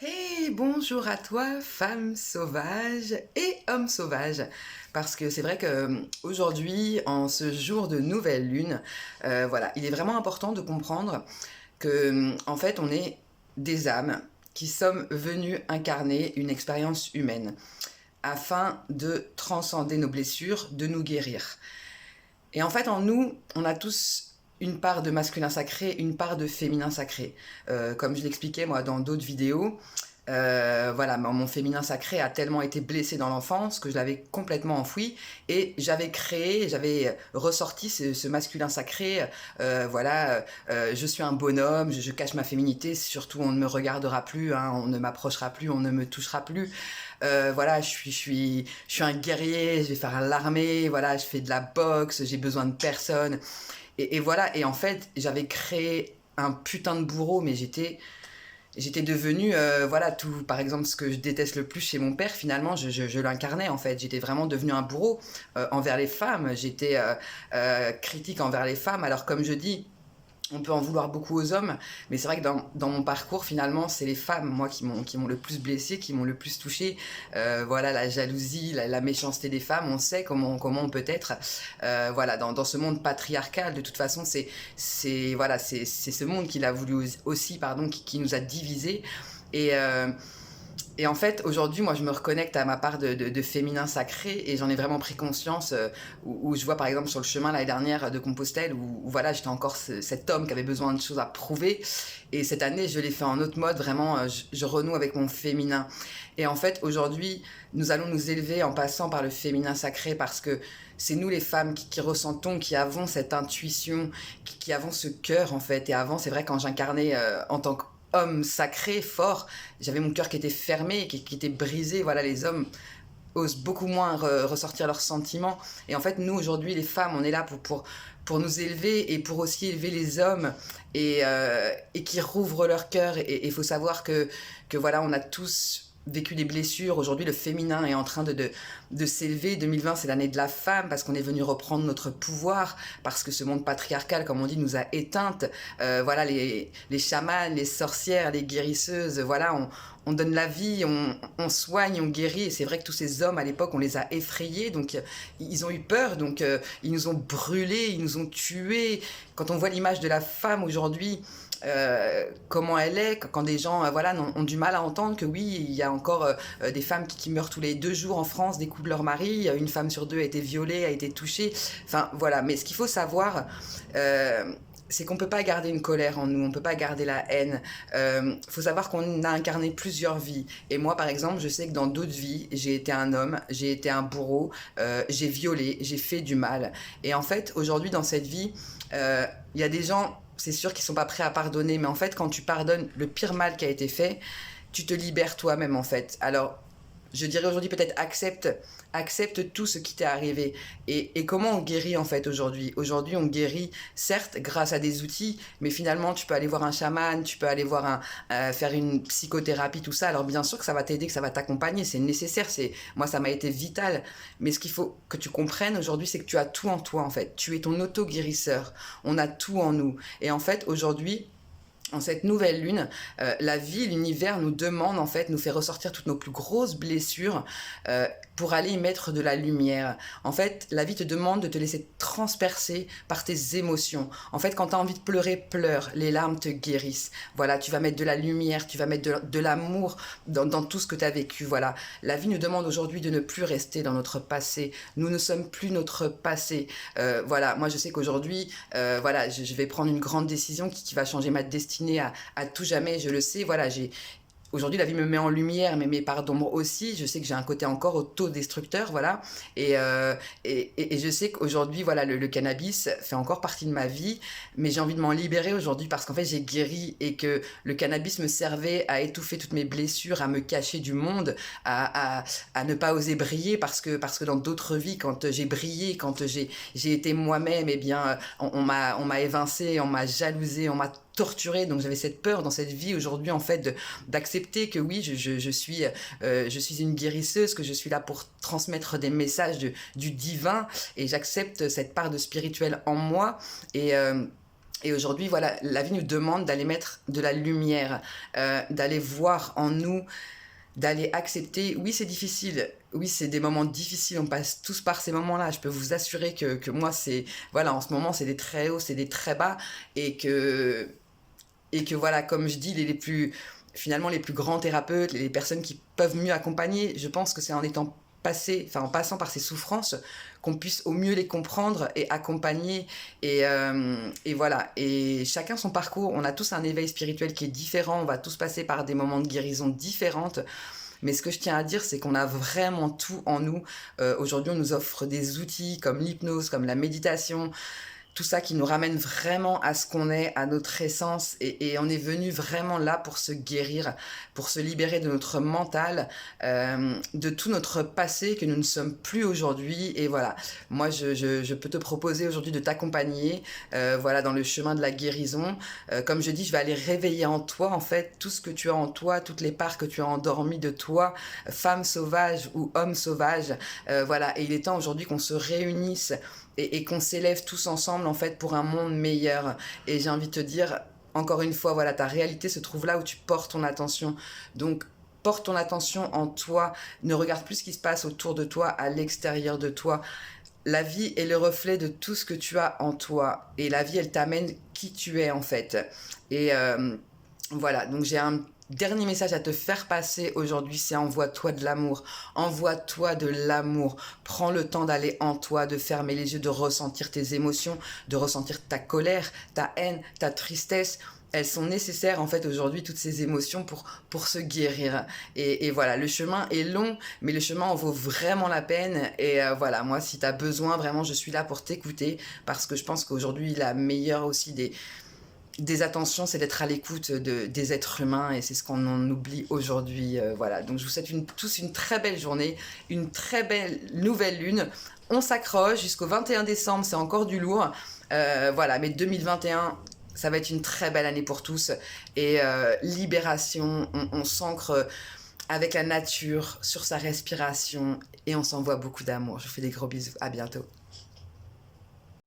Hey, bonjour à toi, femme sauvage et homme sauvage. Parce que c'est vrai que aujourd'hui, en ce jour de nouvelle lune, voilà, il est vraiment important de comprendre que, en fait, on est des âmes qui sommes venues incarner une expérience humaine afin de transcender nos blessures, de nous guérir. Et en fait, en nous, on a tous une part de masculin sacré, une part de féminin sacré. Comme je l'expliquais moi dans d'autres vidéos, voilà, mon féminin sacré a tellement été blessé dans l'enfance que je l'avais complètement enfoui et j'avais ressorti ce masculin sacré. Voilà, je suis un bonhomme, je cache ma féminité, surtout on ne me regardera plus, hein, on ne m'approchera plus, on ne me touchera plus. Voilà, je suis un guerrier, je vais faire l'armée, voilà, je fais de la boxe, j'ai besoin de personne. Et voilà, et en fait, j'avais créé un putain de bourreau, mais j'étais devenue, voilà, tout, par exemple, ce que je déteste le plus chez mon père, finalement, je l'incarnais, en fait. J'étais vraiment devenue un bourreau envers les femmes. J'étais critique envers les femmes. Alors, comme je dis, on peut en vouloir beaucoup aux hommes, mais c'est vrai que dans mon parcours, finalement, c'est les femmes, moi, qui m'ont le plus blessé, qui m'ont le plus touché. Voilà, la jalousie, la méchanceté des femmes, on sait comment on peut être. Voilà, dans ce monde patriarcal, de toute façon, voilà, c'est ce monde qu'il a voulu aussi, pardon, qui nous a divisés. Et, euh, et en fait, aujourd'hui, moi, je me reconnecte à ma part de féminin sacré et j'en ai vraiment pris conscience où je vois, par exemple, sur le chemin l'année dernière de Compostelle, où voilà, j'étais encore cet homme qui avait besoin de choses à prouver. Et cette année, je l'ai fait en autre mode, vraiment, je renoue avec mon féminin. Et en fait, aujourd'hui, nous allons nous élever en passant par le féminin sacré parce que c'est nous les femmes qui ressentons, qui avons cette intuition, qui avons ce cœur, en fait. Et avant, c'est vrai, quand j'incarnais en tant que homme sacré, fort, j'avais mon cœur qui était fermé, qui était brisé. Voilà, les hommes osent beaucoup moins ressortir leurs sentiments. Et en fait, nous, aujourd'hui, les femmes, on est là pour nous élever et pour aussi élever les hommes et qui rouvrent leur cœur. Et il faut savoir que voilà, on a tous vécu des blessures. Aujourd'hui, le féminin est en train de s'élever. 2020, c'est l'année de la femme parce qu'on est venu reprendre notre pouvoir, parce que ce monde patriarcal, comme on dit, nous a éteintes. Voilà, les chamanes, les sorcières, les guérisseuses, voilà, on donne la vie, on soigne, on guérit. Et c'est vrai que tous ces hommes, à l'époque, on les a effrayés. Donc, ils ont eu peur. Donc, ils nous ont brûlés, ils nous ont tués. Quand on voit l'image de la femme aujourd'hui, comment elle est, quand des gens voilà, ont du mal à entendre que oui, il y a encore des femmes qui meurent tous les 2 jours en France des coups de leur mari, une femme sur deux a été violée, a été touchée, enfin voilà, mais ce qu'il faut savoir, c'est qu'on peut pas garder une colère en nous, on peut pas garder la haine. Faut savoir qu'on a incarné plusieurs vies. Et moi, par exemple, je sais que dans d'autres vies, j'ai été un homme, j'ai été un bourreau, j'ai violé, j'ai fait du mal. Et en fait, aujourd'hui, dans cette vie, il y a des gens, c'est sûr qu'ils sont pas prêts à pardonner, mais en fait, quand tu pardonnes le pire mal qui a été fait, tu te libères toi-même, en fait. Alors, je dirais aujourd'hui peut-être accepte tout ce qui t'est arrivé. Et comment on guérit en fait aujourd'hui? Aujourd'hui, on guérit certes grâce à des outils, mais finalement, tu peux aller voir un chaman, tu peux aller voir faire une psychothérapie, tout ça. Alors bien sûr que ça va t'aider, que ça va t'accompagner, c'est nécessaire. Moi, ça m'a été vital. Mais ce qu'il faut que tu comprennes aujourd'hui, c'est que tu as tout en toi en fait. Tu es ton auto-guérisseur. On a tout en nous. Et en fait, aujourd'hui, en cette nouvelle lune, la vie, l'univers nous demande en fait, nous fait ressortir toutes nos plus grosses blessures pour aller y mettre de la lumière. En fait, la vie te demande de te laisser transpercer par tes émotions. En fait, quand tu as envie de pleurer, pleure. Les larmes te guérissent. Voilà, tu vas mettre de la lumière, tu vas mettre de l'amour dans tout ce que tu as vécu. Voilà, la vie nous demande aujourd'hui de ne plus rester dans notre passé. Nous ne sommes plus notre passé. Voilà, moi je sais qu'aujourd'hui, voilà, je vais prendre une grande décision qui va changer ma destinée à tout jamais, je le sais. Voilà, aujourd'hui la vie me met en lumière, mais mes parts d'ombre aussi. Je sais que j'ai un côté encore autodestructeur, voilà. Et je sais qu'aujourd'hui, voilà, le cannabis fait encore partie de ma vie, mais j'ai envie de m'en libérer aujourd'hui parce qu'en fait j'ai guéri et que le cannabis me servait à étouffer toutes mes blessures, à me cacher du monde, à ne pas oser briller parce que dans d'autres vies, quand j'ai brillé, quand j'ai été moi-même, eh bien on m'a évincé, on m'a jalousé, on m'a torturée, donc j'avais cette peur dans cette vie aujourd'hui en fait d'accepter que oui je suis une guérisseuse, que je suis là pour transmettre des messages du divin et j'accepte cette part de spirituel en moi et Et aujourd'hui, voilà, la vie nous demande d'aller mettre de la lumière, d'aller voir en nous, d'aller accepter. Oui, c'est difficile. Oui, c'est des moments difficiles. On passe tous par ces moments-là. Je peux vous assurer que moi, c'est... Voilà, en ce moment, c'est des très hauts, c'est des très bas. Et que, et que voilà, comme je dis, les plus... Finalement, les plus grands thérapeutes, les personnes qui peuvent mieux accompagner, je pense que c'est en étant passé, enfin en passant par ces souffrances, qu'on puisse au mieux les comprendre et accompagner. Et voilà. Et chacun son parcours. On a tous un éveil spirituel qui est différent. On va tous passer par des moments de guérison différentes. Mais ce que je tiens à dire, c'est qu'on a vraiment tout en nous. Aujourd'hui, on nous offre des outils comme l'hypnose, comme la méditation, tout ça qui nous ramène vraiment à ce qu'on est, à notre essence, et on est venu vraiment là pour se guérir, pour se libérer de notre mental, de tout notre passé que nous ne sommes plus aujourd'hui. Et voilà, moi je peux te proposer aujourd'hui de t'accompagner, voilà, dans le chemin de la guérison. Comme je dis, je vais aller réveiller en toi en fait tout ce que tu as en toi, toutes les parts que tu as endormies de toi, femme sauvage ou homme sauvage. Voilà, et il est temps aujourd'hui qu'on se réunisse et qu'on s'élève tous ensemble en fait pour un monde meilleur. Et j'ai envie de te dire, encore une fois, voilà, ta réalité se trouve là où tu portes ton attention. Donc porte ton attention en toi, ne regarde plus ce qui se passe autour de toi, à l'extérieur de toi. La vie est le reflet de tout ce que tu as en toi. Et la vie, elle t'amène qui tu es en fait. Et voilà, donc j'ai un dernier message à te faire passer aujourd'hui, c'est envoie-toi de l'amour. Envoie-toi de l'amour. Prends le temps d'aller en toi, de fermer les yeux, de ressentir tes émotions, de ressentir ta colère, ta haine, ta tristesse. Elles sont nécessaires en fait aujourd'hui, toutes ces émotions pour se guérir. Et voilà, le chemin est long, mais le chemin en vaut vraiment la peine. Et voilà, moi si tu as besoin, vraiment je suis là pour t'écouter parce que je pense qu'aujourd'hui la meilleure aussi des attentions, c'est d'être à l'écoute des êtres humains et c'est ce qu'on en oublie aujourd'hui. Voilà, donc je vous souhaite tous une très belle journée, une très belle nouvelle lune. On s'accroche jusqu'au 21 décembre, c'est encore du lourd. Voilà, mais 2021, ça va être une très belle année pour tous. Et libération, on s'ancre avec la nature, sur sa respiration et on s'envoie beaucoup d'amour. Je vous fais des gros bisous, à bientôt.